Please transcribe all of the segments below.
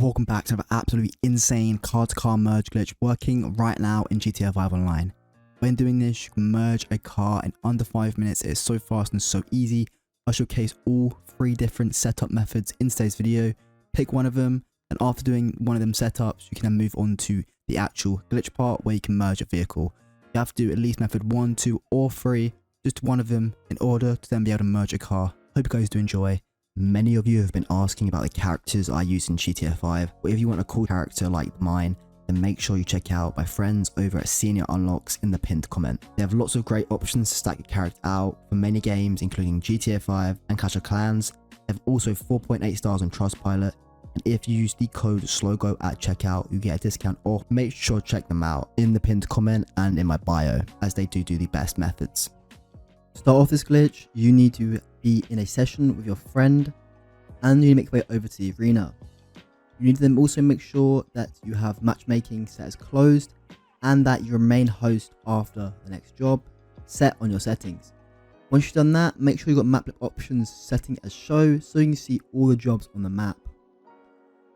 Welcome back to an absolutely insane car-to-car merge glitch working right now in GTA 5 Online. When doing this, you can merge a car in under 5 minutes. It is so fast and so easy. I'll showcase all 3 different setup methods in today's video. Pick one of them, and after doing one of them setups, you can then move on to the actual glitch part where you can merge a vehicle. You have to do at least method 1, 2, or 3, just one of them in order to then be able to merge a car. Hope you guys do enjoy. Many of you have been asking about the characters I use in GTA 5, but if you want a cool character like mine, then make sure you check out my friends over at Senior Unlocks in the pinned comment. They have lots of great options to stack your character out for many games including GTA 5 and Clash of Clans. They have also 4.8 stars on Trustpilot, and if you use the code SLOGO at checkout, you get a discount off. Make sure to check them out in the pinned comment and in my bio, as they do the best methods. To start off this glitch, you need to be in a session with your friend and you need to make your way over to the arena. You need to then also make sure that you have matchmaking set as closed and that you remain host after the next job set on your settings. Once you've done that, make sure you've got map options setting as show so you can see all the jobs on the map.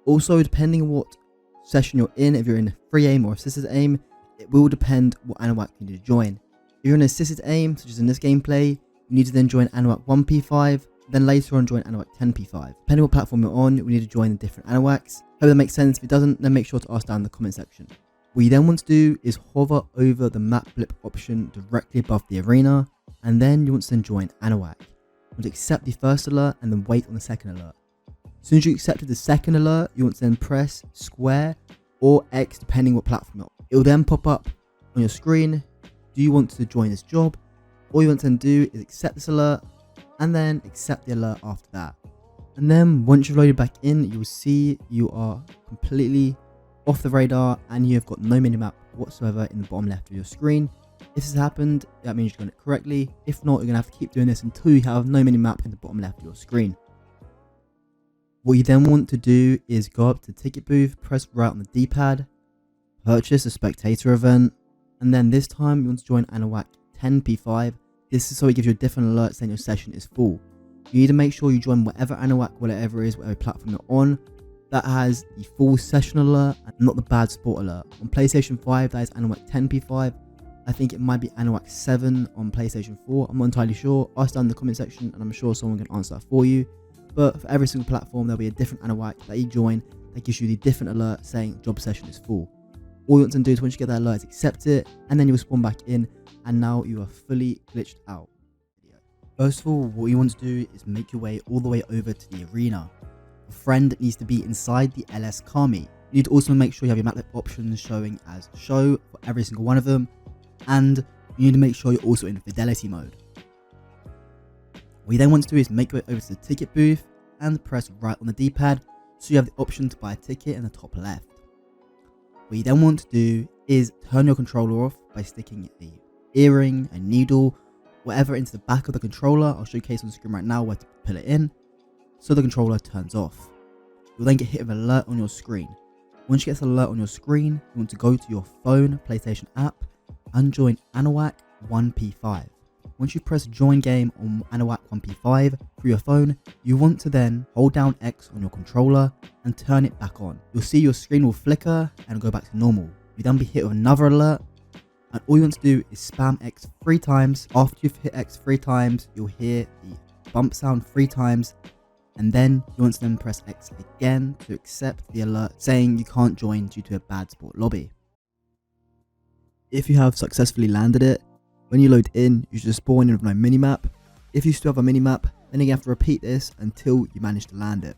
Also, depending on what session you're in, if you're in free aim or assisted aim, it will depend what Anuak you need to join. If you're in assisted aim, such as in this gameplay, you need to then join Anuak 1P5, then later on join Anuak 10P5. Depending on what platform you're on, we need to join the different Anuaks. Hope that makes sense. If it doesn't, then make sure to ask down in the comment section. What you then want to do is hover over the map blip option directly above the arena, and then you want to then join Anuak. You want to accept the first alert and then wait on the second alert. As soon as you accepted the second alert, you want to then press square or X depending what platform you're on. It will then pop up on your screen. Do you want to join this job? All you want to then do is accept this alert and then accept the alert after that. And then once you've loaded back in, you will see you are completely off the radar and you have got no minimap whatsoever in the bottom left of your screen. If this has happened, that means you've done it correctly. If not, you're going to have to keep doing this until you have no minimap in the bottom left of your screen. What you then want to do is go up to ticket booth, press right on the D-pad, purchase a spectator event, and then this time you want to join Anuak 10P5. This is so it gives you a different alert saying your session is full. You need to make sure you join whatever Anuak, whatever it is, whatever platform you're on, that has the full session alert and not the bad sport alert. On PlayStation 5, that is Anuak 10P5. I think it might be Anuak 7 on PlayStation 4. I'm not entirely sure. Ask down in the comment section and I'm sure someone can answer that for you. But for every single platform, there'll be a different Anuak that you join that gives you the different alert saying job session is full. All you want to do is once you get that alert, is accept it, and then you will spawn back in, and now you are fully glitched out. First of all, what you want to do is make your way all the way over to the arena. Your friend needs to be inside the LS car meet. You need to also make sure you have your map options showing as show for every single one of them, and you need to make sure you're also in fidelity mode. What you then want to do is make your way over to the ticket booth and press right on the D-pad so you have the option to buy a ticket in the top left. What you then want to do is turn your controller off by sticking the earring, a needle, whatever into the back of the controller. I'll showcase on the screen right now where to put it in so the controller turns off. You'll then get hit with an alert on your screen. Once you get this alert on your screen, you want to go to your phone PlayStation app and join Anuak 1P5. Once you press join game on Anuak 1P5 through your phone, you want to then hold down X on your controller and turn it back on. You'll see your screen will flicker and go back to normal. You'll then be hit with another alert, and all you want to do is spam X 3 times. After you've hit X 3 times, you'll hear the bump sound 3 times, and then you want to then press X again to accept the alert saying you can't join due to a bad sport lobby. If you have successfully landed it, when you load in, you should spawn in with no minimap. If you still have a minimap, then you have to repeat this until you manage to land it.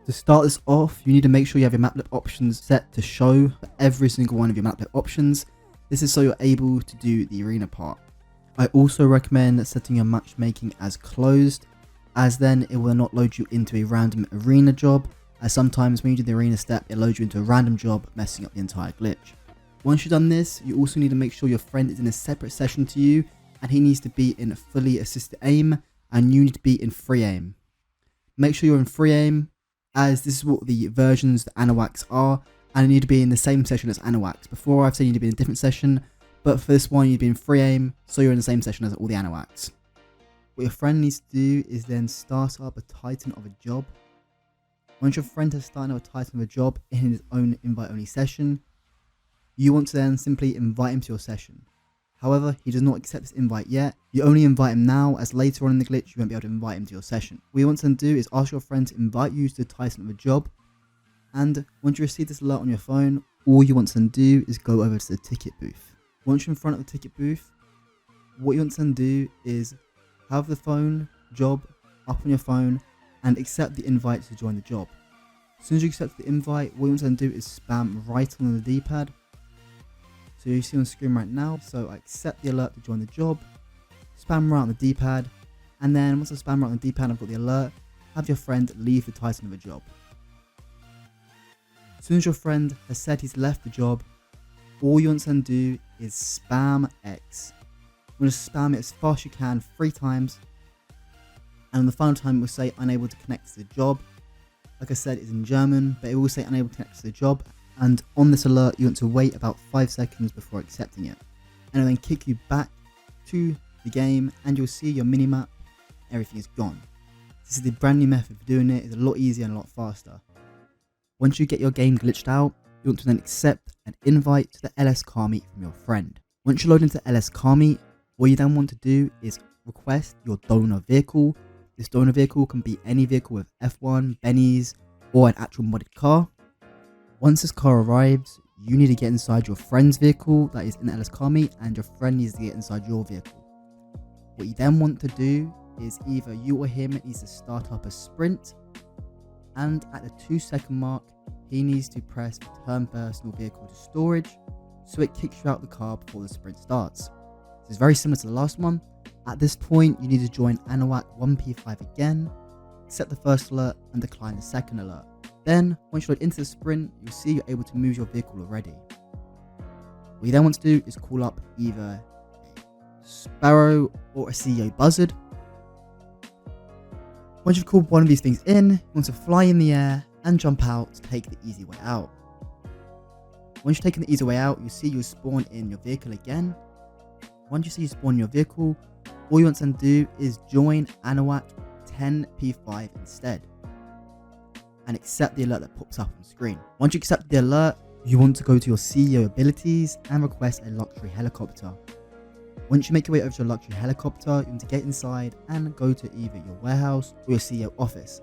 To start this off, you need to make sure you have your map options set to show for every single one of your map options. This is so you're able to do the arena part. I also recommend setting your matchmaking as closed, as then it will not load you into a random arena job, as sometimes when you do the arena step, it loads you into a random job, messing up the entire glitch. Once you've done this, you also need to make sure your friend is in a separate session to you, and he needs to be in fully assisted aim, and you need to be in free aim. Make sure you're in free aim, as this is what the versions the Anuaks are, and you need to be in the same session as Anuaks. Before I've said you need to be in a different session, but for this one you need to be in free aim, so you're in the same session as all the Anuaks. What your friend needs to do is then start up a Titan of a job. Once your friend has started a title of a job in his own invite-only session, you want to then simply invite him to your session. However, he does not accept this invite yet. You only invite him now, as later on in the glitch, you won't be able to invite him to your session. What you want to do is ask your friend to invite you to the title of a job. And once you receive this alert on your phone, all you want to do is go over to the ticket booth. Once you're in front of the ticket booth, what you want to do is have the phone job up on your phone and accept the invite to join the job. As soon as you accept the invite, what you want to do is spam right on the D-pad. So you see on the screen right now. So I accept the alert to join the job, spam right on the D-pad, and then once I spam right on the D-pad, I've got the alert. Have your friend leave the title of a job. As soon as your friend has said he's left the job, all you want to do is spam X. You want to spam it as fast as you can 3 times, and on the final time it will say unable to connect to the job. Like I said, it's in German, but it will say unable to connect to the job. And on this alert, you want to wait about 5 seconds before accepting it. And it'll then kick you back to the game, and you'll see your minimap. Everything is gone. This is the brand new method for doing it. It's a lot easier and a lot faster. Once you get your game glitched out, you want to then accept an invite to the LS car meet from your friend. Once you load into LS car meet, what you then want to do is request your donor vehicle. This donor vehicle can be any vehicle with F1, Benny's, or an actual modded car. Once this car arrives, you need to get inside your friend's vehicle that is in the LS car meet, and your friend needs to get inside your vehicle. What you then want to do is either you or him needs to start up a sprint, and at the 2-second mark, he needs to press return personal vehicle to storage, so it kicks you out the car before the sprint starts. This is very similar to the last one. At this point, you need to join Anuak 1P5 again, accept the first alert and decline the second alert. Then, once you load into the sprint, you'll see you're able to move your vehicle already. What you then want to do is call up either a Sparrow or a CEO Buzzard. Once you've called one of these things in, you want to fly in the air and jump out to take the easy way out. Once you've taken the easy way out, you'll see you'll spawn in your vehicle again. Once you see you spawn in your vehicle, all you want to do is join Anuak 10P5 instead, and accept the alert that pops up on screen. Once you accept the alert, you want to go to your CEO abilities and request a luxury helicopter. Once you make your way over to your luxury helicopter, you want to get inside and go to either your warehouse or your CEO office.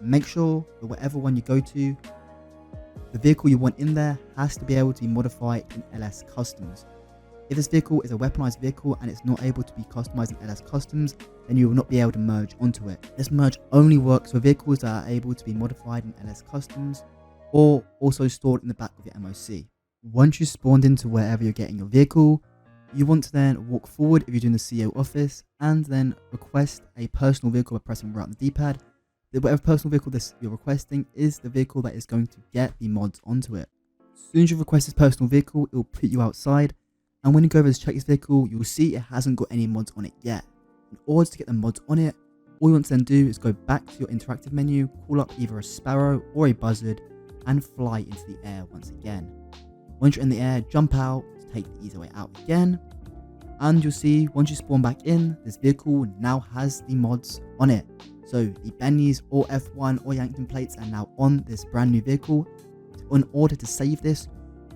Make sure that whatever one you go to, the vehicle you want in there has to be able to be modified in LS Customs. If this vehicle is a weaponized vehicle and it's not able to be customized in LS Customs, then you will not be able to merge onto it. This merge only works for vehicles that are able to be modified in LS Customs or also stored in the back of your MOC. Once you spawned into wherever you're getting your vehicle, you want to then walk forward if you're doing the CEO office and then request a personal vehicle by pressing right on the D-pad. Whatever personal vehicle you're requesting is the vehicle that is going to get the mods onto it. As soon as you request this personal vehicle, it will put you outside. And when you go over to check this vehicle, you'll see it hasn't got any mods on it yet. In order to get the mods on it, all you want to then do is go back to your interactive menu, call up either a Sparrow or a Buzzard, and fly into the air once again. Once you're in the air, jump out to take the easy way out again. And you'll see once you spawn back in, this vehicle now has the mods on it. So the Benny's or F1 or Yankton plates are now on this brand new vehicle. In order to save this,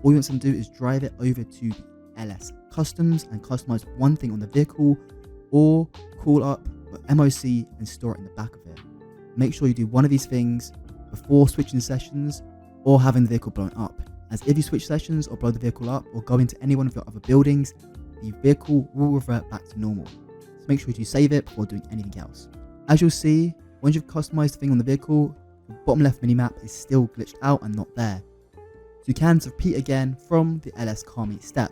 all you want to do is drive it over to the LS Customs and customize one thing on the vehicle, or call up the MOC and store it in the back of it. Make sure you do one of these things before switching sessions or having the vehicle blown up, as if you switch sessions or blow the vehicle up or go into any one of your other buildings, the vehicle will revert back to normal. So make sure you save it before doing anything else. As you'll see, once you've customized the thing on the vehicle, the bottom left minimap is still glitched out and not there. So you can repeat again from the LS car meet step.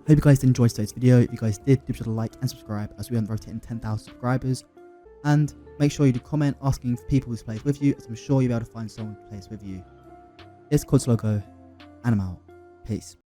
Hope you guys did enjoy today's video. If you guys did, do be sure to like and subscribe as we are on the road to hitting 10,000 subscribers. And make sure you do comment asking for people who's played with you, as I'm sure you'll be able to find someone who plays with you. It's CODS Logo, and I'm out. Peace.